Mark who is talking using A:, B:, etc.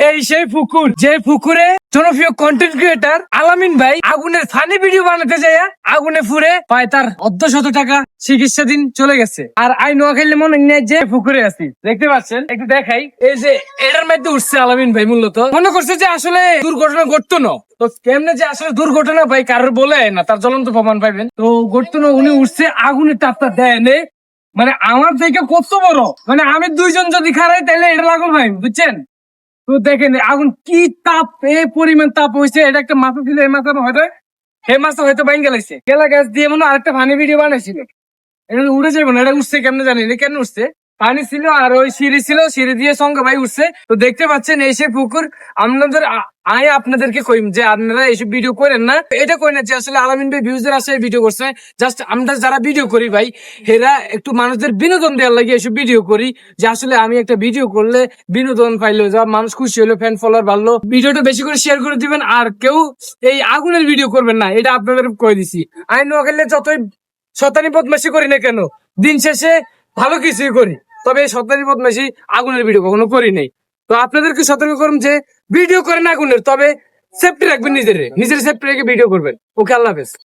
A: এই সেই পুকুর, যে পুকুরে জনপ্রিয় কন্টেন্ট ক্রিয়েটার আলামিন ভাই আগুনের ফানি ভিডিও বানাতে যায় আগুনে পুড়ে পায় তার অর্ধশত টাকা চিকিৎসাধীন চলে গেছে। আর আই নোয়াখালী মনে নেই যে পুকুরে আছি, দেখতে পাচ্ছেন, একটু দেখাই। এই যে এটার মধ্যে উঠছে আলামিন ভাই, মূলত মনে করছে যে আসলে দুর্ঘটনা ঘটতো না। তো কেমনে যে আসলে দুর্ঘটনা ভাই কারোর বলে না, তার জ্বলন্ত প্রমাণ পাইবেন। তো ঘটতো না, উনি উঠছে আগুনের তাপটা দেয় নে, মানে আমার থেকে কত বড়, মানে আমি দুইজন যদি খারাই তাহলে এটা লাগল ভাই, বুঝছেন? তো দেখেন আগুন কি তাপ, এ পরিমাণ তাপ হয়েছে। এটা একটা মাথা ছিল, এই মাথা হয়তো বাইন গেলাইছে, কেলা গ্যাস দিয়ে মনে হয় আরেকটা ফানি ভিডিও বানাইছিল। এটা উড়ে যাবে না, এটা উঠছে কেমনে জানি না, কেন উঠছে। পানি ছিল আর ওই সিঁড়ি ছিল, সিঁড়ি দিয়ে সঙ্গে ভাই উঠছে। তো দেখতে পাচ্ছেন এই সে পুকুর। আপনাদের আপনাদেরকে কইম যে আপনারা এইসব ভিডিও করেন না, এটা কই না যে আসলে আলামিন ভাই ভিউজের আসে ভিডিও করছে। জাস্ট আমরা যারা ভিডিও করি ভাই, এরা একটু মানুষদের বিনোদন দেওয়ার লাগে এইসব ভিডিও করি, যে আসলে আমি একটা ভিডিও করলে বিনোদন পাইলো, যা মানুষ খুশি হলো, ফ্যান ফলোয়ার বাড়লো। ভিডিওটা বেশি করে শেয়ার করে দিবেন, আর কেউ এই আগুনের ভিডিও করবেন না, এটা আপনাদের কয়ে দিছি। আইন নোয়াখালী যতই শতানি বদমাশি করি না কেন, দিন শেষে ভালো কিছুই করি, তবে এই শতানি বদমাশি আগুনের ভিডিও কখনো করি নাই। তো আপনাদেরকে সতর্ক করুন যে ভিডিও করেন আগুনের, তবে সেফটি রাখবেন, নিজের সেফটি রেখে ভিডিও করবেন। ওকে, আল্লাহ হাফেজ।